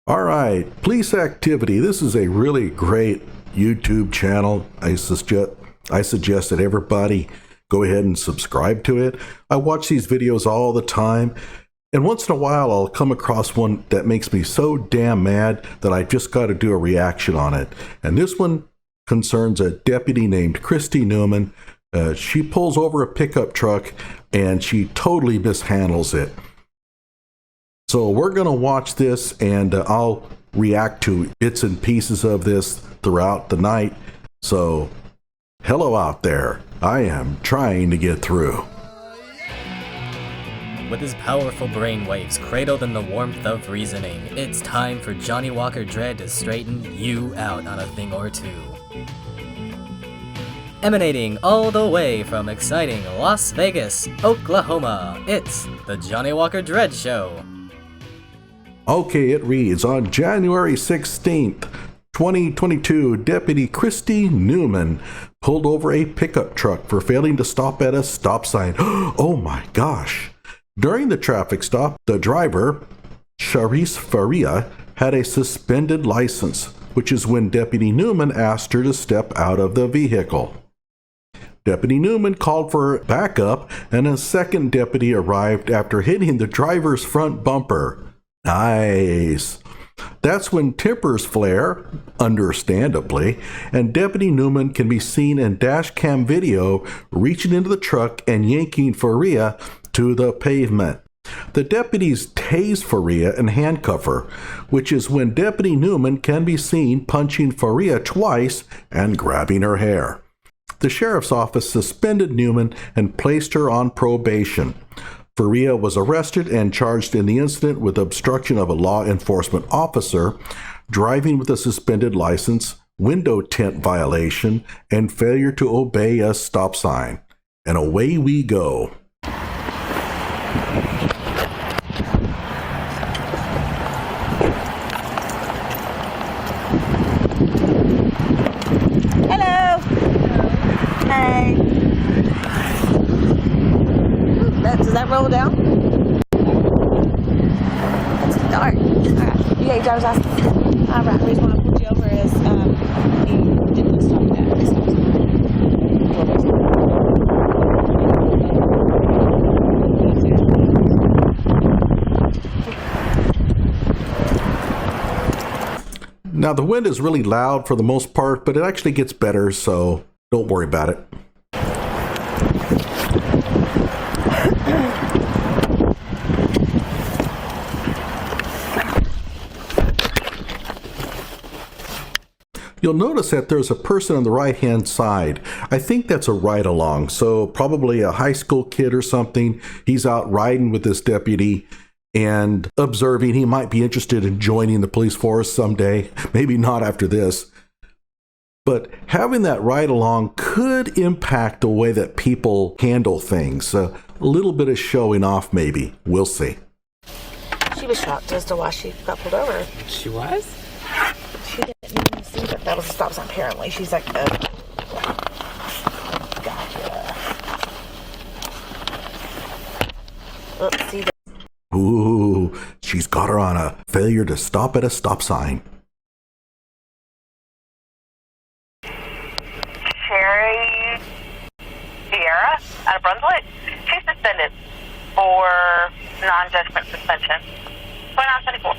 All right, Police Activity. This is a really great YouTube channel. I suggest that everybody go ahead and subscribe to it. I watch these videos all the time, and once in a while I'll come across one that makes me so damn mad that I just got to do a reaction on it. And this one concerns a deputy named Christy Newman. She pulls over a pickup truck and she totally mishandles it. So we're going to watch this, and I'll react to bits and pieces of this throughout the night. So, hello out there. I am trying to get through. With his powerful brainwaves cradled in the warmth of reasoning, it's time for Johnny Walker Dredd to straighten you out on a thing or two. Emanating all the way from exciting Las Vegas, Oklahoma, it's the Johnny Walker Dredd Show. Okay, it reads, on January 16th, 2022, Deputy Christy Newman pulled over a pickup truck for failing to stop at a stop sign. Oh my gosh. During the traffic stop, the driver, Charis Faria, had a suspended license, which is when Deputy Newman asked her to step out of the vehicle. Deputy Newman called for backup, and a second deputy arrived after hitting the driver's front bumper. Nice. That's when tempers flare, understandably, and Deputy Newman can be seen in dash cam video reaching into the truck and yanking Faria to the pavement. The deputies tase Faria and handcuff her, which is when Deputy Newman can be seen punching Faria twice and grabbing her hair. The sheriff's office suspended Newman and placed her on probation. Faria was arrested and charged in the incident with obstruction of a law enforcement officer, driving with a suspended license, window tint violation, and failure to obey a stop sign. And away we go. Hello. Hey. Does that roll down? It's dark. Alright. You got your driver's license? Alright. The reason why I pulled you over is you didn't stop at a stop sign. Now the wind is really loud for the most part, but it actually gets better, so don't worry about it. You'll notice that there's a person on the right-hand side. I think that's a ride-along, so probably a high school kid or something. He's out riding with this deputy and observing. He might be interested in joining the police force someday. Maybe not after this. But having that ride-along could impact the way that people handle things. A little bit of showing off, maybe. We'll see. She was shocked as to why she got pulled over. She was? She didn't even see that was a stop sign, apparently. She's like, oh. Gotcha. Oops, see that. Ooh, she's got her on a failure to stop at a stop sign. Sherry Sierra out of Brunswick. She's suspended for non-judgment suspension. 2974.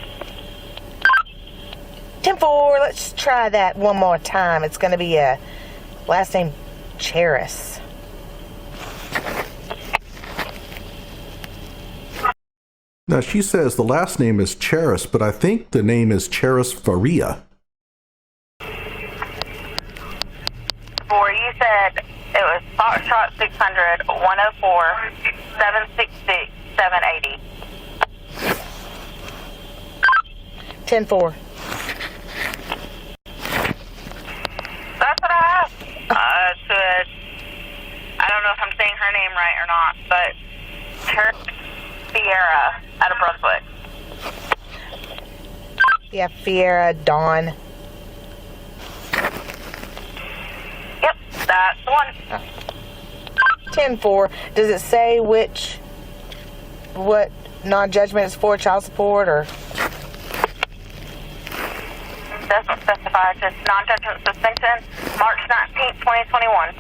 10-4, let's try that one more time. It's going to be a last name Charis. Now she says the last name is Charis, but I think the name is Charis Faria. For you said it was Foxtrot 600 104 766 780. 10-4. That's what I have. I don't know if I'm saying her name right or not, but Sierra out of Brunswick. Yeah, Fiera, Dawn. Yep, that's the one. 10-4. Does it say what non-judgment is for, child support, or? doesn't specify, just non-judgment suspension, March 19th, 2021.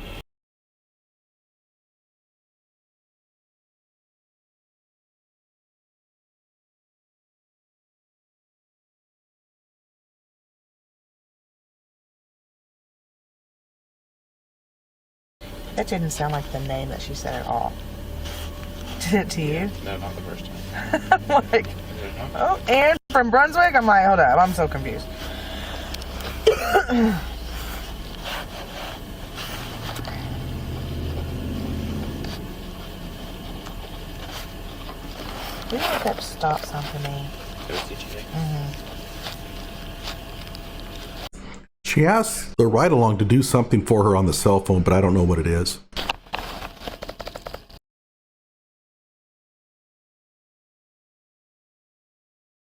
That didn't sound like the name that she said at all. Did it to you? No, not the first time. I'm like, oh, and from Brunswick? I'm like, hold up, I'm so confused. You look up stop sign for me. She asked the ride-along to do something for her on the cell phone, but I don't know what it is.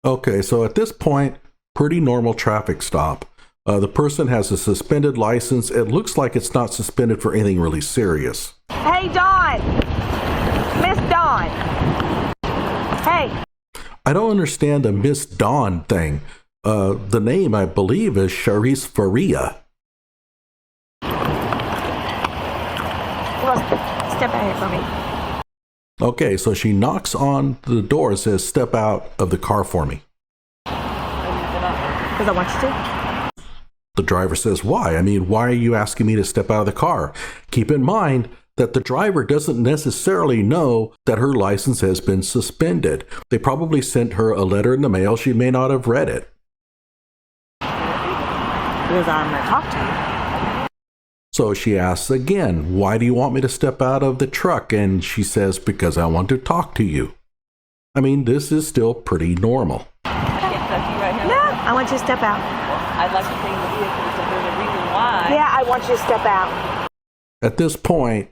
Okay, so at this point, pretty normal traffic stop. The person has a suspended license. It looks like it's not suspended for anything really serious. Hey, Dawn! Miss Dawn! Hey! I don't understand the Miss Dawn thing. The name, I believe, is Sharice Faria. Well, step out here for me. Okay, so she knocks on the door and says, "Step out of the car for me." Because I want you to. The driver says, "Why? I mean, why are you asking me to step out of the car?" Keep in mind that the driver doesn't necessarily know that her license has been suspended. They probably sent her a letter in the mail. She may not have read it. Because I'm going to talk to you. So she asks again, "Why do you want me to step out of the truck?" And she says, "Because I want to talk to you." I mean, this is still pretty normal. No, I want you to step out. I'd like to stay in the vehicle, so there's a reason why. Yeah, I want you to step out. At this point,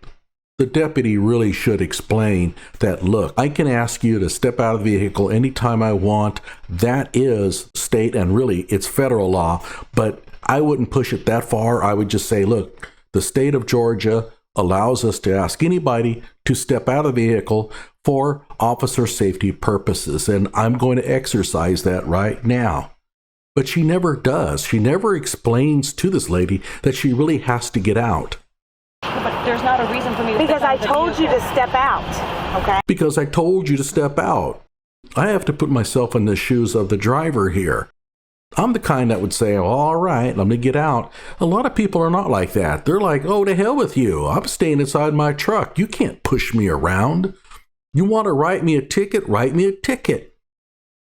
the deputy really should explain that, look, I can ask you to step out of the vehicle anytime I want. That is state and really it's federal law, but I wouldn't push it that far. I would just say, look, the state of Georgia allows us to ask anybody to step out of the vehicle for officer safety purposes, and I'm going to exercise that right now. But she never does. She never explains to this lady that she really has to get out. But there's not a reason for me to Because step out I of the told you vehicle. to step out, okay? Because I told you to step out. I have to put myself in the shoes of the driver here. I'm the kind that would say, all right, let me get out. A lot of people are not like that. They're like, oh, to hell with you. I'm staying inside my truck. You can't push me around. You want to write me a ticket? Write me a ticket.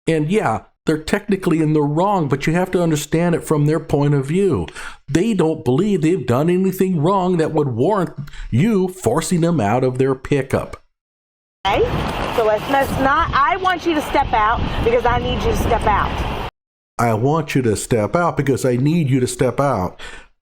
And yeah, they're technically in the wrong, but you have to understand it from their point of view. They don't believe they've done anything wrong that would warrant you forcing them out of their pickup. Okay? So let's not, I want you to step out because I need you to step out. I want you to step out because I need you to step out.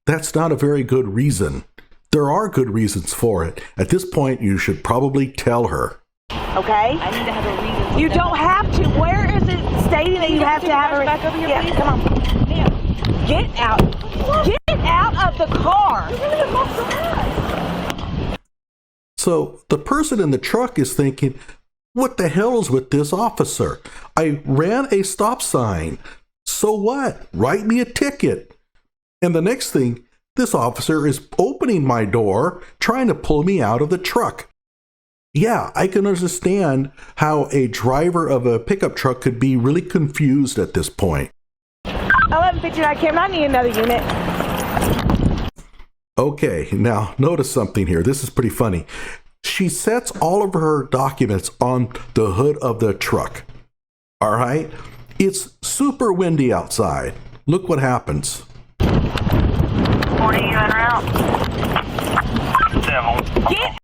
That's not a very good reason. There are good reasons for it. At this point, you should probably tell her. Okay? I need to have a reason. You don't have to. Where is it stating that you have to have a back over here, yeah, please? come on. Ma'am. Get out. Get out of the car. So the person in the truck is thinking, what the hell is with this officer? I ran a stop sign. So what? Write me a ticket. And the next thing, this officer is opening my door, trying to pull me out of the truck. Yeah, I can understand how a driver of a pickup truck could be really confused at this point. 11:59 camera. I need another unit. Okay, now notice something here. This is pretty funny. She sets all of her documents on the hood of the truck. All right? It's super windy outside. Look what happens. 40 you en route. Get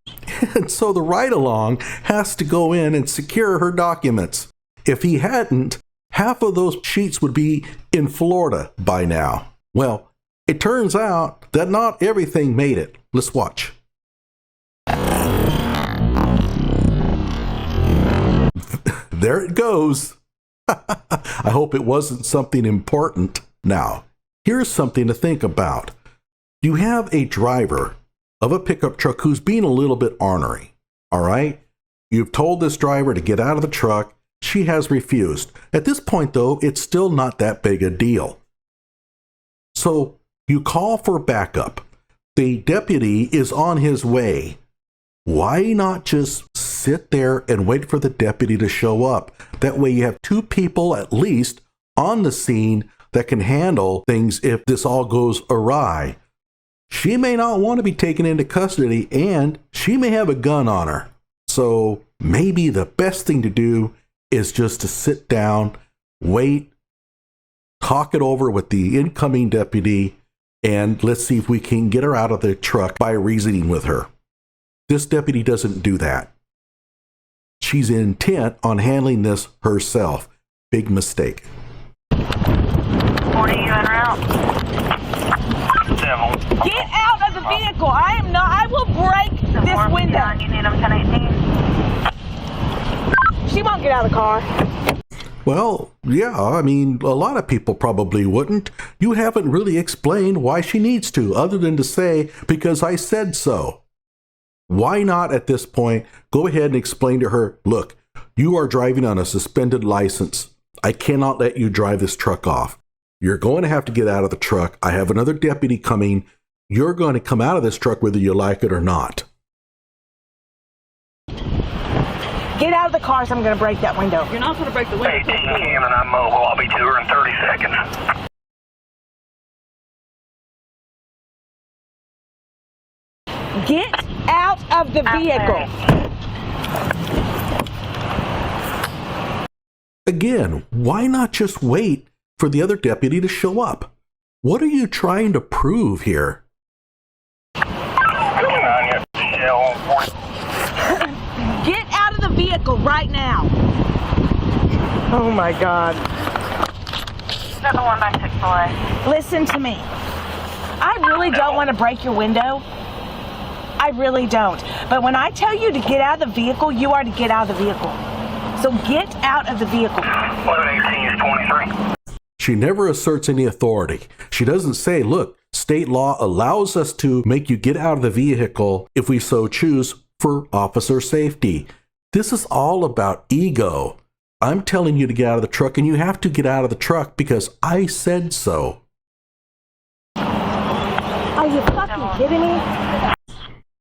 And so the ride-along has to go in and secure her documents. If he hadn't, half of those sheets would be in Florida by now. Well, it turns out that not everything made it. Let's watch. There it goes. I hope it wasn't something important. Now, here's something to think about. You have a driver of a pickup truck who's being a little bit ornery, all right? You've told this driver to get out of the truck. She has refused. At this point, though, it's still not that big a deal. So you call for backup. The deputy is on his way. Why not just sit there and wait for the deputy to show up? That way you have two people at least on the scene that can handle things if this all goes awry. She may not want to be taken into custody, and she may have a gun on her. So maybe the best thing to do is just to sit down, wait, talk it over with the incoming deputy, and let's see if we can get her out of the truck by reasoning with her. This deputy doesn't do that. She's intent on handling this herself. Big mistake. 40, you en route? Get out of the vehicle. I am not. I will break this window. You need them 1018? She won't get out of the car. Well, yeah, I mean, a lot of people probably wouldn't. You haven't really explained why she needs to, other than to say, because I said so. Why not at this point go ahead and explain to her, look, you are driving on a suspended license. I cannot let you drive this truck off. You're going to have to get out of the truck. I have another deputy coming. You're going to come out of this truck whether you like it or not. Get out of the car, so I'm going to break that window. You're not going to break the window. 18 Kim, and I'm mobile. I'll be to her in 30 seconds. Get out of the vehicle. Again, why not just wait for the other deputy to show up? What are you trying to prove here? 59, Shell 40. Get out of the vehicle right now. Oh my God. 71 by 6 away. Listen to me. I really don't want to break your window. I really don't. But when I tell you to get out of the vehicle, you are to get out of the vehicle. So get out of the vehicle. 1118 is 23. She never asserts any authority. She doesn't say, look, state law allows us to make you get out of the vehicle if we so choose for officer safety. This is all about ego. I'm telling you to get out of the truck, and you have to get out of the truck because I said so. Are you fucking kidding me?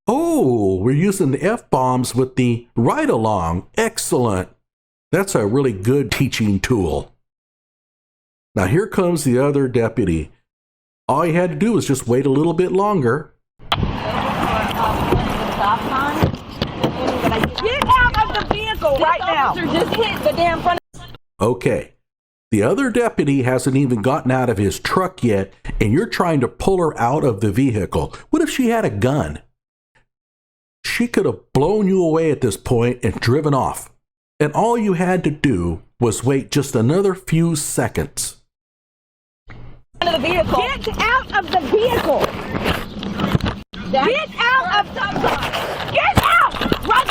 Oh, we're using the F-bombs with the ride-along. Excellent. That's a really good teaching tool. Now here comes the other deputy. All he had to do was just wait a little bit longer. Get out of the vehicle right now. Just hit the damn front. Okay. The other deputy hasn't even gotten out of his truck yet, and you're trying to pull her out of the vehicle. What if she had a gun? She could have blown you away at this point and driven off. And all you had to do was wait just another few seconds. Get out of the vehicle. Get out of the Get out! Run!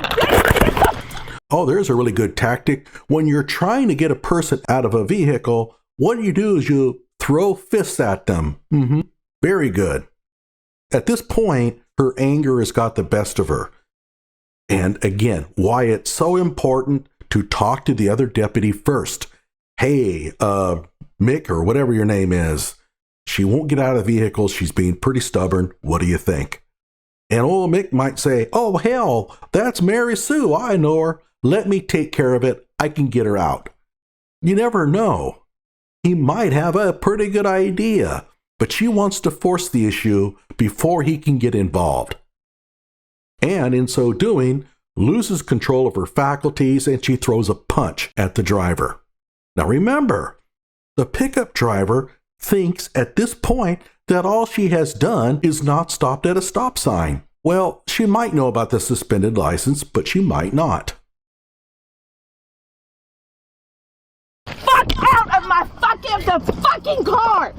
Oh, there's a really good tactic. When you're trying to get a person out of a vehicle, what you do is you throw fists at them. Very good. At this point, her anger has got the best of her. And again, why it's so important to talk to the other deputy first. Hey, Mick, or whatever your name is, she won't get out of the vehicle. She's being pretty stubborn. What do you think? And old Mick might say, oh, hell, that's Mary Sue. I know her. Let me take care of it. I can get her out. You never know. He might have a pretty good idea, but she wants to force the issue before he can get involved. And in so doing, loses control of her faculties, and she throws a punch at the driver. Now remember, the pickup driver thinks at this point that all she has done is not stopped at a stop sign. Well, she might know about the suspended license, but she might not. Fuck out of my fucking car!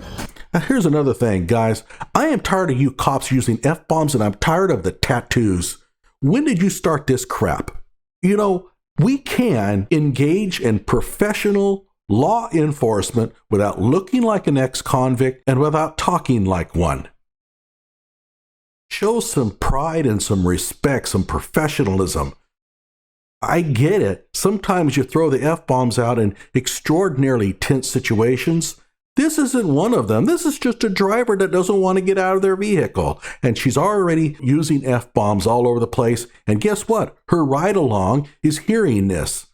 Now here's another thing, guys. I am tired of you cops using F-bombs, and I'm tired of the tattoos. When did you start this crap? You know, we can engage in professional law enforcement without looking like an ex-convict and without talking like one. Show some pride and some respect, some professionalism. I get it. Sometimes you throw the F-bombs out in extraordinarily tense situations, This isn't one of them. This is just a driver that doesn't want to get out of their vehicle. And she's already using F-bombs all over the place. And guess what? Her ride-along is hearing this.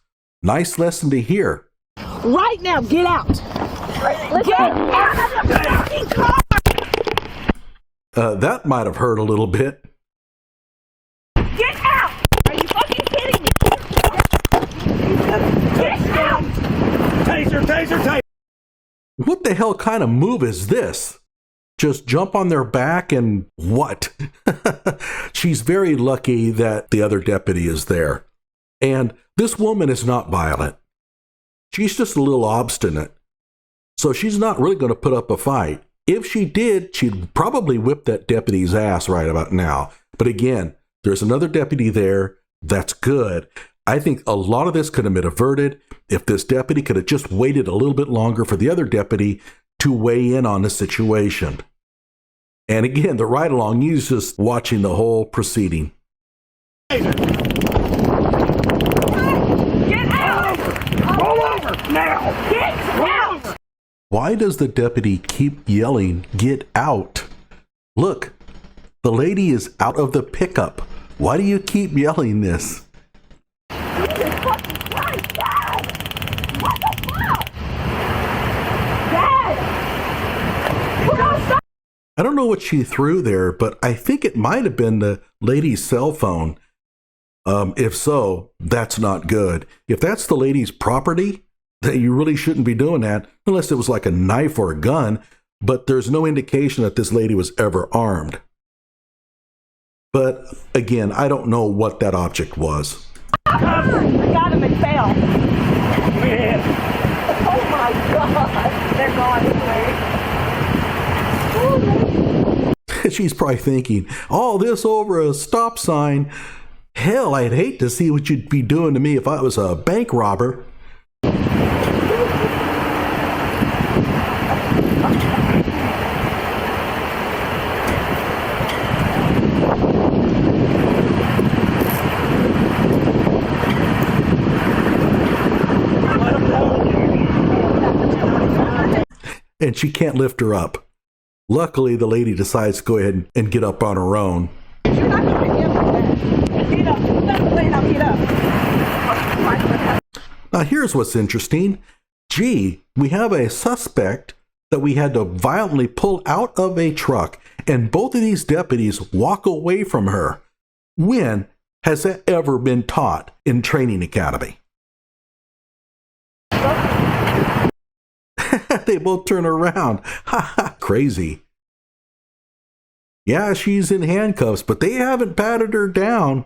Nice lesson to hear. Right now, get out. Get out of the fucking car. That might have hurt a little bit. Get out. Are you fucking kidding me? Get out. Taser. What the hell kind of move is this? Just jump on their back and what? She's very lucky that the other deputy is there. And this woman is not violent. She's just a little obstinate. So she's not really going to put up a fight. If she did, she'd probably whip that deputy's ass right about now. But again, there's another deputy there. That's good. I think a lot of this could have been averted if this deputy could have just waited a little bit longer for the other deputy to weigh in on the situation. And again, the ride-along, he's just watching the whole proceeding. Get out. Roll over now. Get out. Why does the deputy keep yelling, "Get out"? Look, the lady is out of the pickup. Why do you keep yelling this? Jesus fucking Christ, Dad! What the fuck? Dad! We're gonna stop! I don't know what she threw there, but I think it might have been the lady's cell phone. If so, that's not good. If that's the lady's property, then you really shouldn't be doing that, unless it was like a knife or a gun, but there's no indication that this lady was ever armed. But again, I don't know what that object was. I got him and fell. Oh my God. They're gone. She's probably thinking, all this over a stop sign. Hell, I'd hate to see what you'd be doing to me if I was a bank robber. And she can't lift her up. Luckily, the lady decides to go ahead and get up on her own. You're not going to get that. Get up. Get up. Now, here's what's interesting. Gee, we have a suspect that we had to violently pull out of a truck, and both of these deputies walk away from her. When has that ever been taught in training academy? They both turn around. Ha ha, crazy. Yeah, she's in handcuffs, but they haven't patted her down.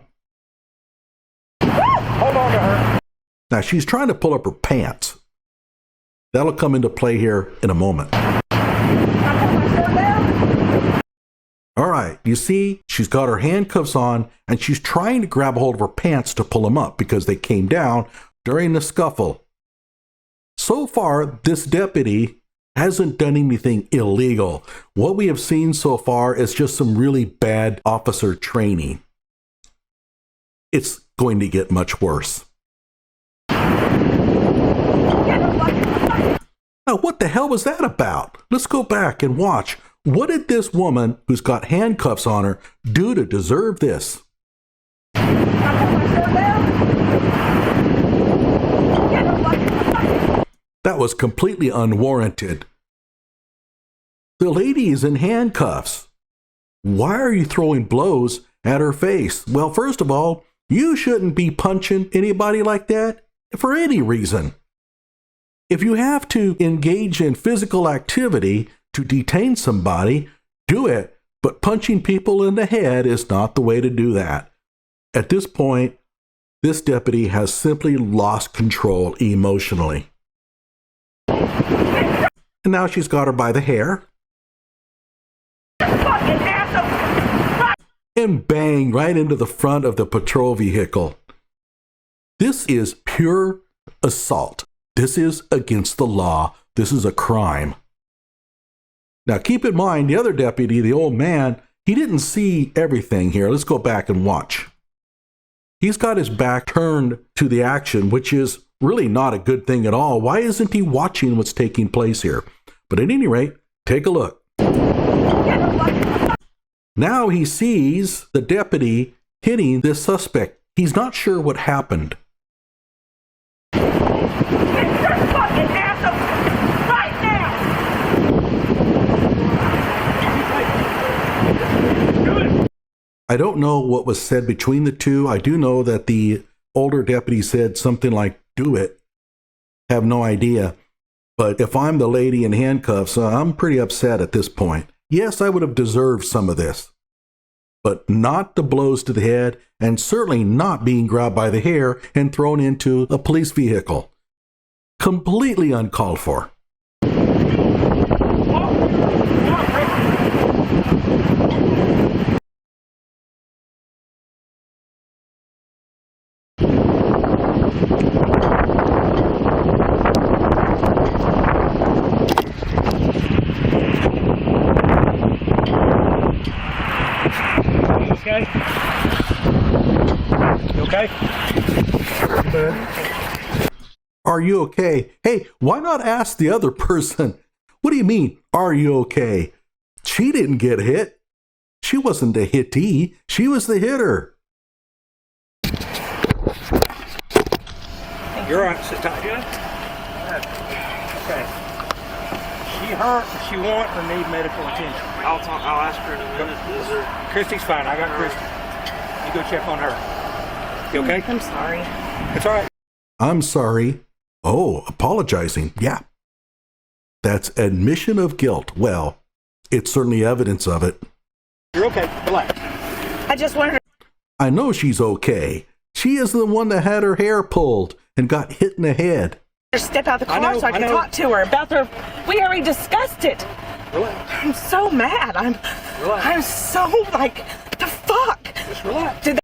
Hold on to her. Now, she's trying to pull up her pants. That'll come into play here in a moment. All right, you see, she's got her handcuffs on, and she's trying to grab a hold of her pants to pull them up because they came down during the scuffle. So far, this deputy hasn't done anything illegal. What we have seen so far is just some really bad officer training. It's going to get much worse. Now, what the hell was that about? Let's go back and watch. What did this woman who's got handcuffs on her do to deserve this? That was completely unwarranted. The lady is in handcuffs. Why are you throwing blows at her face? Well, first of all, you shouldn't be punching anybody like that for any reason. If you have to engage in physical activity to detain somebody, do it, but punching people in the head is not the way to do that. At this point, this deputy has simply lost control emotionally. And now she's got her by the hair. And bang, right into the front of the patrol vehicle. This is pure assault. This is against the law. This is a crime. Now keep in mind, the other deputy, the old man, he didn't see everything here. Let's go back and watch. He's got his back turned to the action, which is really not a good thing at all. Why isn't he watching what's taking place here? But at any rate, take a look. Now he sees the deputy hitting this suspect. He's not sure what happened. Get your fucking ass up right now! I don't know what was said between the two. I do know that the older deputy said something like, "Do it." Have no idea. But if I'm the lady in handcuffs, I'm pretty upset at this point. Yes, I would have deserved some of this. But not the blows to the head, and certainly not being grabbed by the hair and thrown into a police vehicle. Completely uncalled for. Okay? You okay? Are you okay? Hey, why not ask the other person? What do you mean, are you okay? She didn't get hit. She wasn't the hittee. She was the hitter. You're right, sit tight. Good? Okay. She hurt, or she want, or need medical attention? I'll ask her in a minute. Is there... Christy's fine. I got Christy. You go check on her. You okay? I'm sorry. It's all right. I'm sorry. Oh, apologizing. Yeah. That's admission of guilt. Well, it's certainly evidence of it. You're okay. Relax. I just wanted I know she's okay. She is the one that had her hair pulled and got hit in the head. to step out the car so I I could know. talk to her about her. We already discussed it. Relax. I'm so mad. Relax. I'm so like, the fuck? Just relax. Did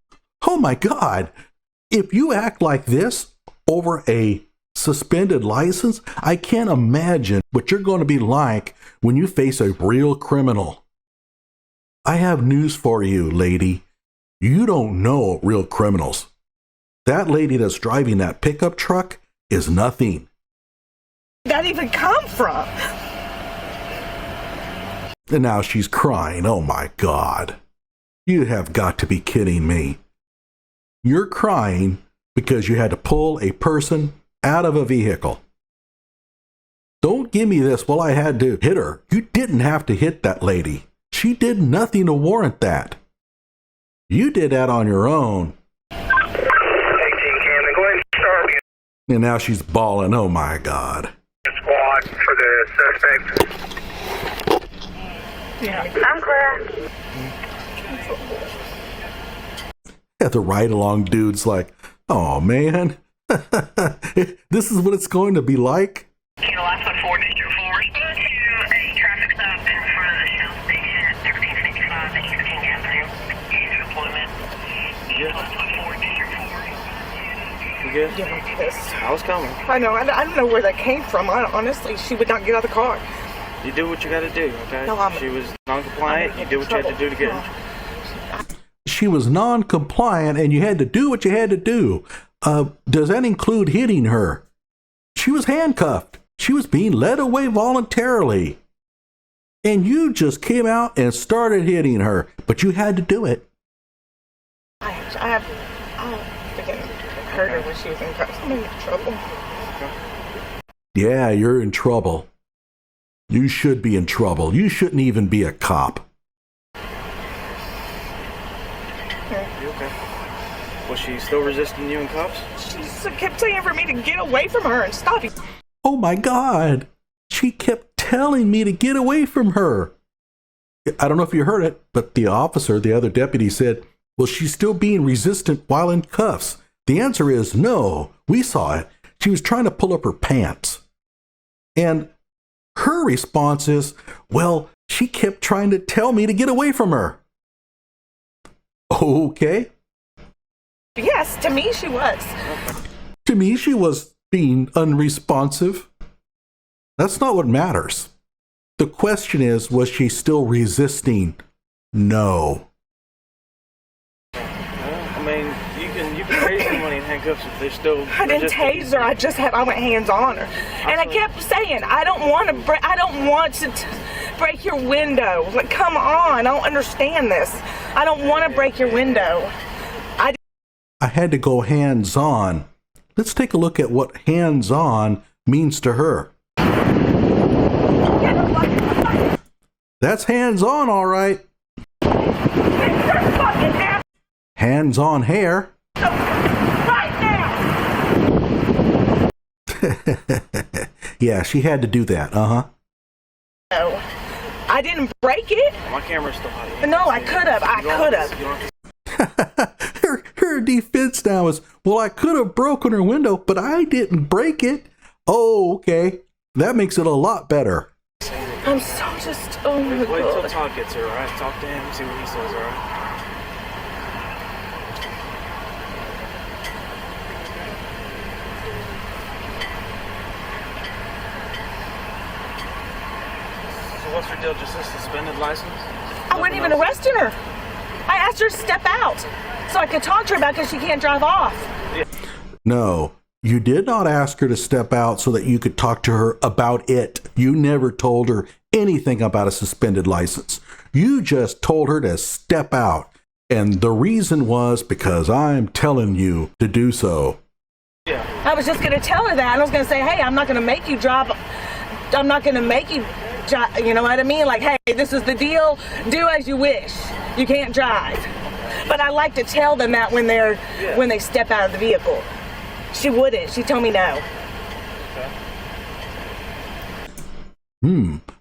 Oh my God. If you act like this over a suspended license, I can't imagine what you're going to be like when you face a real criminal. I have news for you, lady. You don't know real criminals. That lady that's driving that pickup truck is nothing. that even come from? And now she's crying. Oh my God. You have got to be kidding me. You're crying because you had to pull a person out of a vehicle. Don't give me this, well, I had to hit her. You didn't have to hit that lady. She did nothing to warrant that. You did that on your own. 18 Camden, go ahead and start And now she's bawling. Oh my God. the squad for the suspect. I'm clear. Yeah, the ride along dude's like, oh man, this is what it's going to be like. Kilo last one 4 District 4. Respond to a traffic stop in front of the Shell station at 1355 East King Avenue. Use deployment. Kilo last one 4 District 4. You good? Yeah, I'm pissed. I was coming. I know. I don't know where that came from. Honestly, she would not get out of the car. You do what you got to do, okay? No, She was non-compliant. You did what you had to do to get her. She was non-compliant and you had to do what you had to do. Does that include hitting her? She was handcuffed. She was being led away voluntarily. And you just came out and started hitting her, but you had to do it. I freaking hurt her when she was in cuffs. I'm in trouble. Yeah, you're in trouble. You should be in trouble. You shouldn't even be a cop. You okay? Was she still resisting you in cuffs? She just kept saying for me to get away from her and stop. Oh my God. She kept telling me to get away from her. I don't know if you heard it, but the officer, the other deputy said, well, she's still being resistant while in cuffs. The answer is no. We saw it. She was trying to pull up her pants. And her response is, well, she kept trying to tell me to get away from her. Okay. Yes, to me she was. To me, she was being unresponsive. That's not what matters. The question is, was she still resisting? No. I mean, you can raise the money in handcuffs. handcuffs if they're still. I didn't tase her. I went hands on her, and I kept saying, I don't want to break your window. Like, come on, I don't understand this. I don't want to break your window. I had to go hands on. Let's take a look at what hands on means to her. That's hands on, all right. Hands on hair. Right now. Yeah, she had to do that. No, I didn't break it. My camera's still hot. No, I could have. Her defense now is, well, I could have broken her window, but I didn't break it. Oh, okay. That makes it a lot better. I'm so just, oh my Wait till God. Todd gets here, alright? Talk to him, see what he says, alright? So what's her deal? Just a suspended license? I wasn't even arresting her. I asked her to step out so I could talk to her about it because she can't drive off. No, you did not ask her to step out so that you could talk to her about it. You never told her anything about a suspended license. You just told her to step out. And the reason was because I'm telling you to do so. Yeah. I was just going to tell her that. I was going to say, hey, I'm not going to make you drive. I'm not going to make you, you know what I mean? Like, hey, this is the deal. Do as you wish. You can't drive. But I like to tell them that when they step out of the vehicle. She wouldn't. She told me no.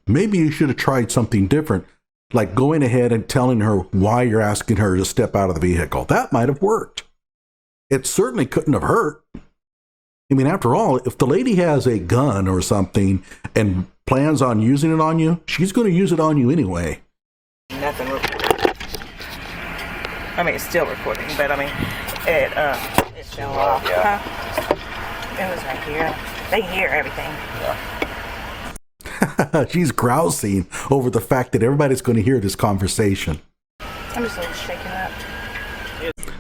Maybe you should have tried something different, like going ahead and telling her why you're asking her to step out of the vehicle. That might have worked. It certainly couldn't have hurt. I mean, after all, if the lady has a gun or something and plans on using it on you, she's going to use it on you anyway. Nothing recording. I mean, it's still recording, but I mean, it's still off. Yeah. Huh? It was right here. They hear everything. She's grousing over the fact that everybody's going to hear this conversation. I'm just a little shaken up.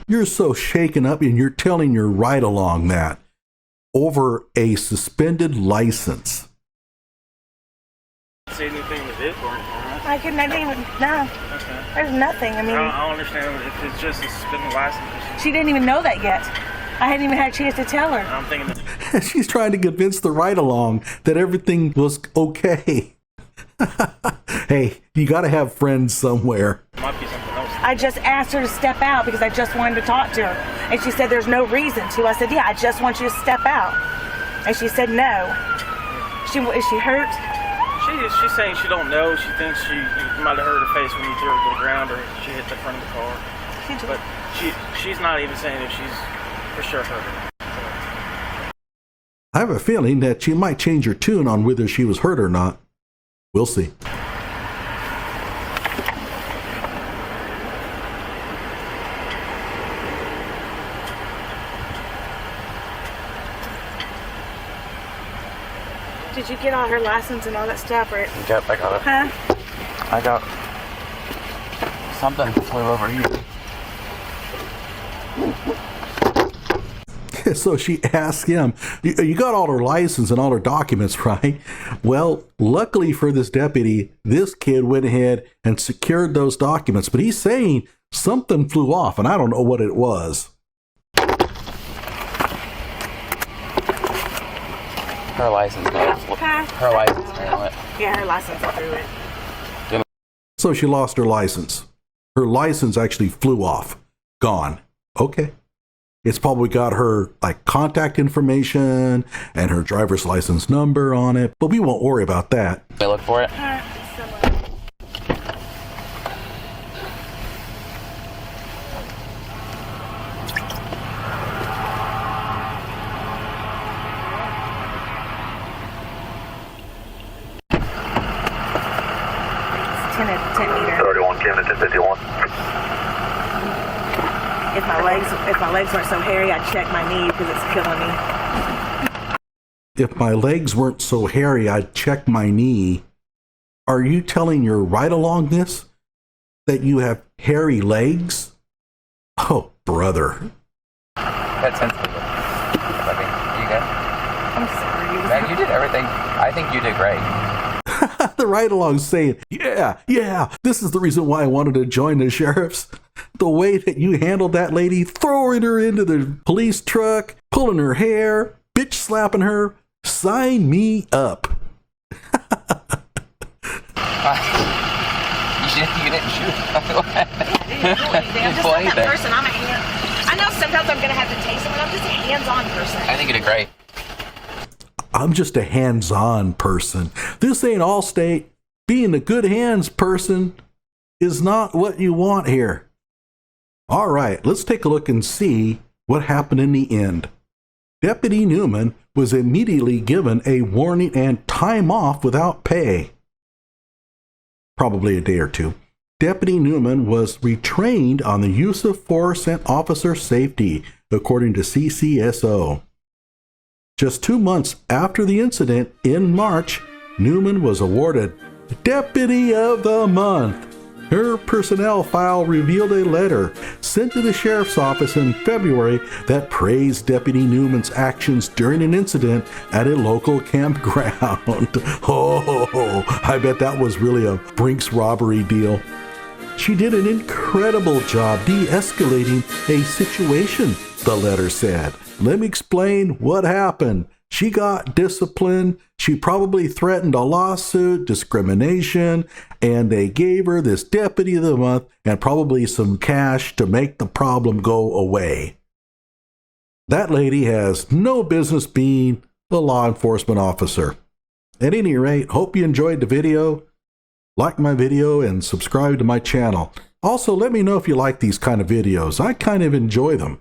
You're so shaken up and you're telling your ride along that over a suspended license. See anything with it or anything, right? I didn't even, no. Okay. There's nothing. I mean, I don't understand if it's just a suspended license. she didn't even know that yet. I hadn't even had a chance to tell her. I'm thinking that She's trying to convince the ride along that everything was okay. Hey, you got to have friends somewhere. it might be something else. I just asked her to step out because I just wanted to talk to her. And she said there's no reason to. I said, yeah, I just want you to step out. And she said no. Is she hurt? She's saying she don't know. She thinks you might have hurt her face when you threw her to the ground or she hit the front of the car. But she's not even saying if she's for sure hurt. I have a feeling that she might change her tune on whether she was hurt or not. We'll see. Did you get all her license and all that stuff? Or, Yep, I got it. huh? I got something flew over here. So she asked him, you got all her license and all her documents, right? Well, luckily for this deputy, this kid went ahead and secured those documents, but he's saying something flew off and I don't know what it was. Her license. Huh? Her license. Apparently. Yeah, her license, I threw it. So she lost her license. Her license actually flew off. Gone. Okay. It's probably got her like contact information and her driver's license number on it, but we won't worry about that. They look for it. It's 10 meter. 31 Kennedy 51. If my legs weren't so hairy, I'd check my knee because it's killing me. If my legs weren't so hairy, I'd check my knee. Are you telling your ride along this? That you have hairy legs? Oh, brother. That's sensitive. you did everything. I think you did great. The ride-along saying, yeah, this is the reason why I wanted to join the sheriffs. The way that you handled that lady, throwing her into the police truck, pulling her hair, bitch slapping her, sign me up. You didn't shoot. I'm just not that person. I'm a hand. I know sometimes I'm going to have to taste it, but I'm just a hands-on person. I think you did great. I'm just a hands-on person. This ain't Allstate. Being a good hands person is not what you want here. All right, let's take a look and see what happened in the end. Deputy Newman was immediately given a warning and time off without pay. Probably a day or two. Deputy Newman was retrained on the use of force and officer safety, according to CCSO. Just 2 months after the incident, in March, Newman was awarded Deputy of the Month. Her personnel file revealed a letter sent to the sheriff's office in February that praised Deputy Newman's actions during an incident at a local campground. Oh, I bet that was really a Brinks robbery deal. She did an incredible job de-escalating a situation, the letter said. Let me explain what happened. She got disciplined. She probably threatened a lawsuit, discrimination, and they gave her this Deputy of the Month and probably some cash to make the problem go away. That lady has no business being a law enforcement officer. At any rate, hope you enjoyed the video. Like my video and subscribe to my channel. Also, let me know if you like these kind of videos. I kind of enjoy them.